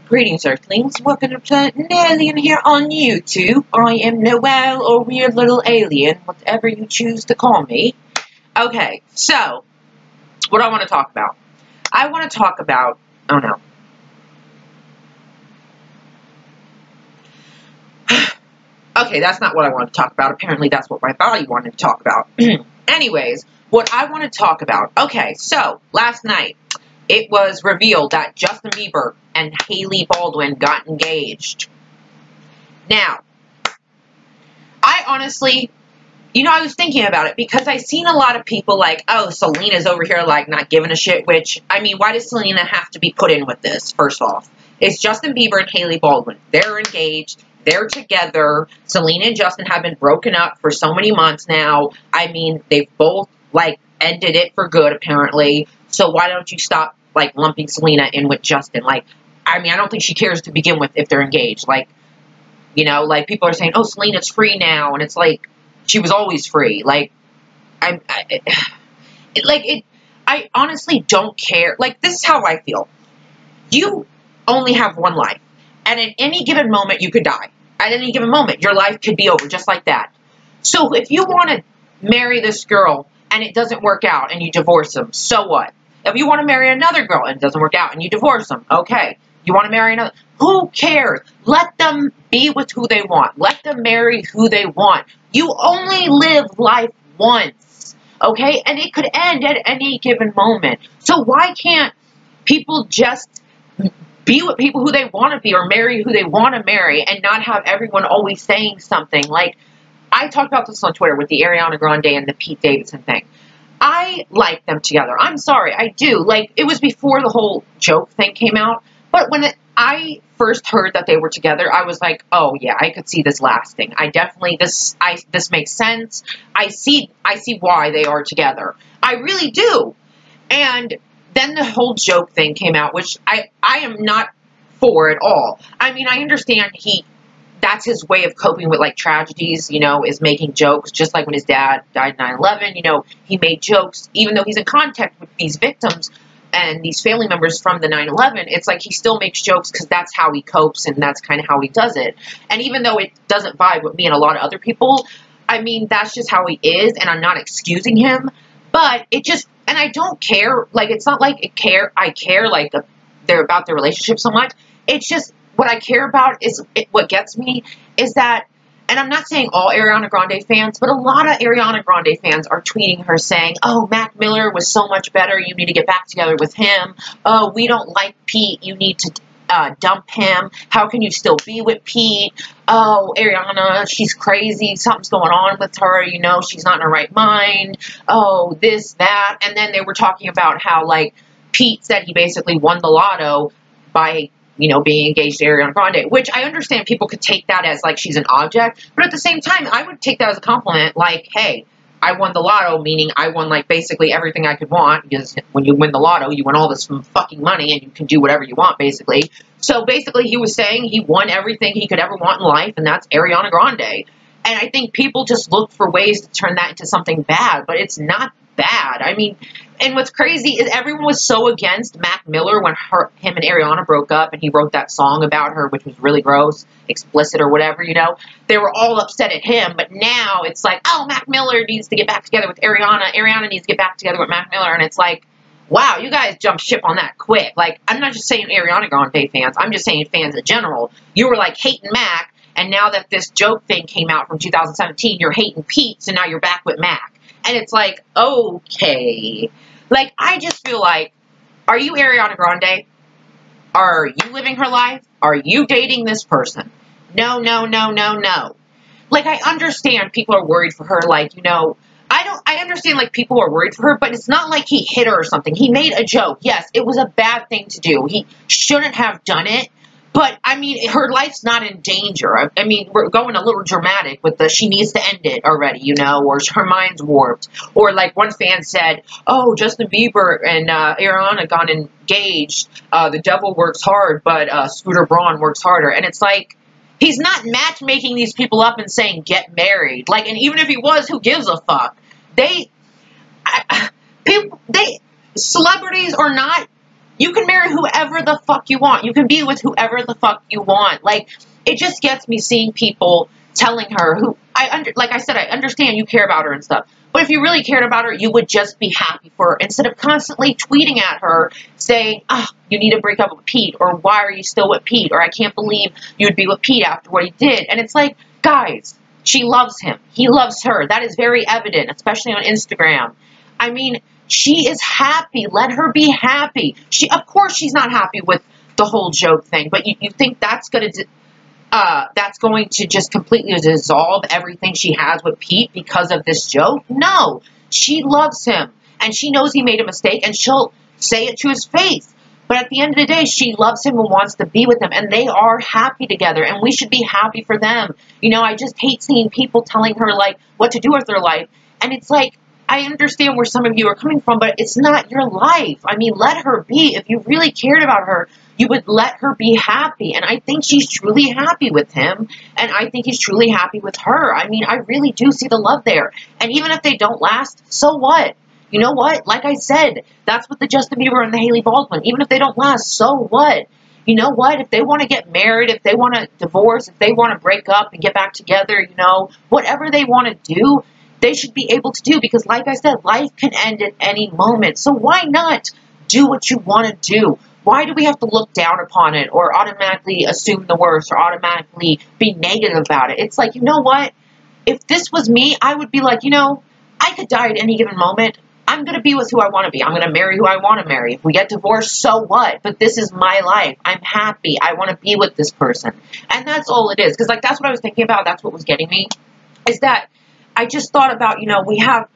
Greetings, Earthlings. Welcome to Planet Alien here on YouTube. I am Noel, or Weird Little Alien, whatever you choose to call me. Okay, so, what I want to talk about. I want to talk about, oh no. Okay, that's not what I want to talk about. Apparently that's what my body wanted to talk about. Anyways, what I want to talk about. Okay, so, last night, it was revealed that Justin Bieber and Hailey Baldwin got engaged. Now, I honestly, I was thinking about it because I've seen a lot of people like, oh, Selena's over here like not giving a shit, which, I mean, why does Selena have to be put in with this, first off? It's Justin Bieber and Hailey Baldwin. They're engaged. They're together. Selena and Justin have been broken up for so many months now. I mean, they've both, like, ended it for good, apparently. So why don't you stop, like, lumping Selena in with Justin? Like, I mean, I don't think she cares to begin with if they're engaged. Like, like, people are saying, oh, Selena's free now. And it's like, she was always free. Like, I honestly don't care. Like, this is how I feel. You only have one life. And at any given moment, you could die. At any given moment, your life could be over just like that. So if you want to marry this girl and it doesn't work out and you divorce them, so what? If you want to marry another girl and it doesn't work out and you divorce them, okay. You want to marry another, who cares? Let them be with who they want. Let them marry who they want. You only live life once, okay? And it could end at any given moment. So why can't people just be with people who they want to be or marry who they want to marry and not have everyone always saying something? Like, I talked about this on Twitter with the Ariana Grande and the Pete Davidson thing. I like them together. I'm sorry, I do. Like, it was before the whole joke thing came out. But when I first heard that they were together, I was like, oh yeah, I could see this lasting. I definitely, this makes sense. I see why they are together. I really do. And then the whole joke thing came out, which I am not for at all. I mean, I understand that's his way of coping with, like, tragedies, is making jokes. Just like when his dad died in 9/11, he made jokes. Even though he's in contact with these victims and these family members from the 9/11, it's like he still makes jokes because that's how he copes and that's kind of how he does it. And even though it doesn't vibe with me and a lot of other people, I mean, that's just how he is, and I'm not excusing him. But it just, and I don't care. Like, it's not like I care, like, they're about their relationship so much. It's just, what I care about is, what gets me is that, and I'm not saying all Ariana Grande fans, but a lot of Ariana Grande fans are tweeting her saying, oh, Mac Miller was so much better, you need to get back together with him. Oh, we don't like Pete, you need to dump him. How can you still be with Pete? Oh, Ariana, she's crazy, something's going on with her, she's not in her right mind. Oh, this, that. And then they were talking about how, like, Pete said he basically won the lotto by being engaged to Ariana Grande, which I understand people could take that as, like, she's an object, but at the same time, I would take that as a compliment, like, hey, I won the lotto, meaning I won, like, basically everything I could want, because when you win the lotto, you win all this fucking money, and you can do whatever you want, basically. So, basically, he was saying he won everything he could ever want in life, and that's Ariana Grande. And I think people just look for ways to turn that into something bad, but it's not bad. I mean, and what's crazy is everyone was so against Mac Miller when him and Ariana broke up and he wrote that song about her, which was really gross, explicit or whatever, They were all upset at him, but now it's like, oh, Mac Miller needs to get back together with Ariana. Ariana needs to get back together with Mac Miller. And it's like, wow, you guys jumped ship on that quick. Like, I'm not just saying Ariana Grande fans. I'm just saying fans in general. You were, like, hating Mac, and now that this joke thing came out from 2017, you're hating Pete, so now you're back with Mac. And it's like, okay. Like, I just feel like, are you Ariana Grande? Are you living her life? Are you dating this person? No, no, no, no, no. Like, I understand people are worried for her. Like, I understand, like, people are worried for her, but it's not like he hit her or something. He made a joke. Yes, it was a bad thing to do. He shouldn't have done it. But, I mean, her life's not in danger. I mean, we're going a little dramatic with the, she needs to end it already, or her mind's warped. Or, like, one fan said, oh, Justin Bieber and Ariana got engaged. The devil works hard, but Scooter Braun works harder. And it's like, he's not matchmaking these people up and saying, get married. Like, and even if he was, who gives a fuck? Celebrities or not, You can marry whoever the fuck you want. You can be with whoever the fuck you want. Like, it just gets me seeing people telling her like I said, I understand you care about her and stuff. But if you really cared about her, you would just be happy for her instead of constantly tweeting at her saying, oh, you need to break up with Pete, or why are you still with Pete, or I can't believe you'd be with Pete after what he did. And it's like, guys, she loves him. He loves her. That is very evident, especially on Instagram. I mean, she is happy. Let her be happy. Of course she's not happy with the whole joke thing, but you think that's going to just completely dissolve everything she has with Pete because of this joke? No. She loves him, and she knows he made a mistake, and she'll say it to his face. But at the end of the day, she loves him and wants to be with him, and they are happy together, and we should be happy for them. You know, I just hate seeing people telling her, like, what to do with their life, and it's like, I understand where some of you are coming from, but it's not your life. I mean, let her be. If you really cared about her, you would let her be happy. And I think she's truly happy with him. And I think he's truly happy with her. I mean, I really do see the love there. And even if they don't last, so what? You know what? Like I said, that's what the Justin Bieber and the Hailey Baldwin. Even if they don't last, so what? You know what? If they want to get married, if they want to divorce, if they want to break up and get back together, you know, whatever they want to do, they should be able to do, because like I said, life can end at any moment. So why not do what you want to do? Why do we have to look down upon it or automatically assume the worst or automatically be negative about it? It's like, you know what? If this was me, I would be like, you know, I could die at any given moment. I'm going to be with who I want to be. I'm going to marry who I want to marry. If we get divorced, so what? But this is my life. I'm happy. I want to be with this person. And that's all it is. Because, like, that's what I was thinking about. That's what was getting me. Is that I just thought about, you know, we have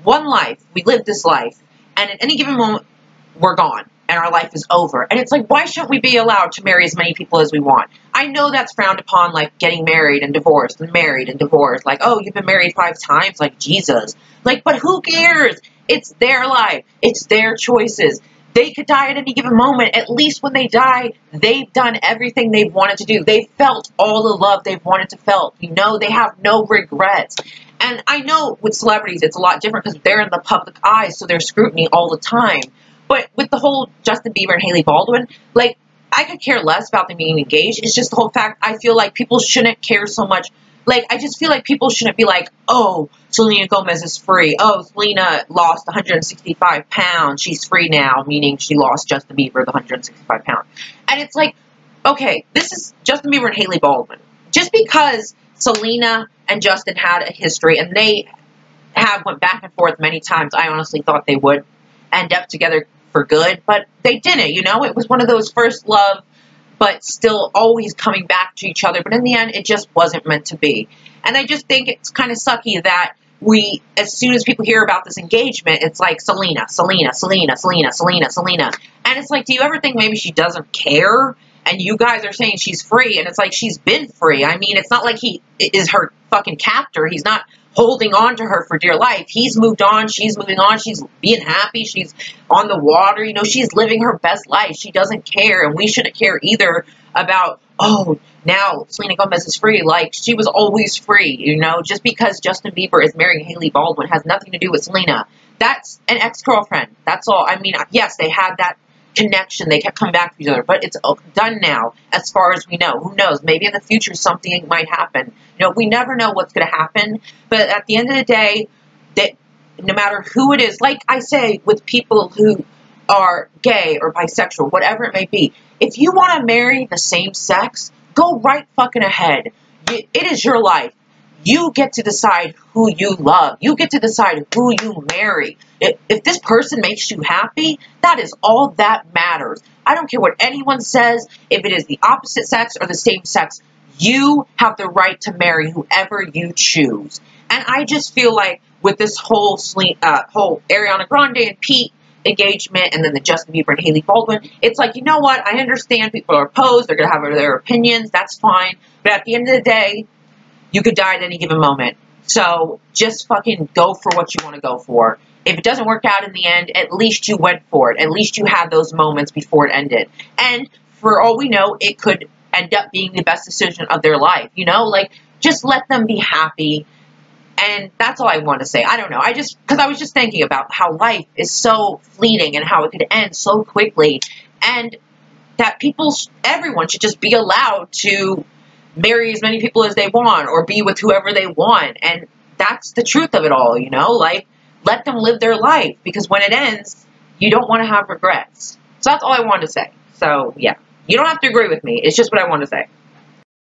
one life. We live this life. And at any given moment, we're gone. And our life is over. And it's like, why shouldn't we be allowed to marry as many people as we want? I know that's frowned upon, like getting married and divorced and married and divorced. Like, oh, you've been married 5 times? Like, Jesus. Like, but who cares? It's their life. It's their choices. They could die at any given moment. At least when they die, they've done everything they've wanted to do. They've felt all the love they've wanted to feel. You know, they have no regrets. And I know with celebrities, it's a lot different because they're in the public eye, so there's scrutiny all the time. But with the whole Justin Bieber and Hailey Baldwin, like, I could care less about them being engaged. It's just the whole fact I feel like people shouldn't care so much. Like, I just feel like people shouldn't be like, oh, Selena Gomez is free. Oh, Selena lost 165 pounds. She's free now, meaning she lost Justin Bieber the 165 pounds. And it's like, okay, this is Justin Bieber and Hailey Baldwin. Just because Selena and Justin had a history, and they have went back and forth many times, I honestly thought they would end up together for good, but they didn't, you know? It was one of those first love, but still always coming back to each other. But in the end, it just wasn't meant to be. And I just think it's kind of sucky that as soon as people hear about this engagement, it's like Selena, Selena, Selena, Selena, Selena, Selena. And it's like, do you ever think maybe she doesn't care? And you guys are saying she's free, and it's like she's been free. I mean, it's not like he is her fucking captor. He's not holding on to her for dear life. He's moved on. She's moving on. She's being happy. She's on the water. You know, she's living her best life. She doesn't care, and we shouldn't care either about, oh, now Selena Gomez is free. Like, she was always free, you know? Just because Justin Bieber is marrying Hailey Baldwin has nothing to do with Selena. That's an ex-girlfriend. That's all. I mean, yes, they had that connection. They kept coming back to each other, but it's done now as far as we know. Who knows? Maybe in the future something might happen. You know, we never know what's going to happen, but at the end of the day, that no matter who it is, like I say with people who are gay or bisexual, whatever it may be, if you want to marry the same sex, go right fucking ahead. It is your life. You get to decide who you love. You get to decide who you marry. If this person makes you happy, that is all that matters. I don't care what anyone says, if it is the opposite sex or the same sex. You have the right to marry whoever you choose. And I just feel like with this whole Ariana Grande and Pete engagement, and then the Justin Bieber and Hailey Baldwin, it's like, you know what? I understand people are opposed. They're going to have their opinions. That's fine. But at the end of the day, you could die at any given moment. So just fucking go for what you want to go for. If it doesn't work out in the end, at least you went for it. At least you had those moments before it ended. And for all we know, it could end up being the best decision of their life. You know, like, just let them be happy. And that's all I want to say. I don't know. Because I was just thinking about how life is so fleeting and how it could end so quickly. And that everyone should just be allowed to marry as many people as they want or be with whoever they want. And that's the truth of it all, you know? Like, let them live their life, because when it ends, you don't want to have regrets. So that's all I wanted to say. So, yeah. You don't have to agree with me. It's just what I want to say.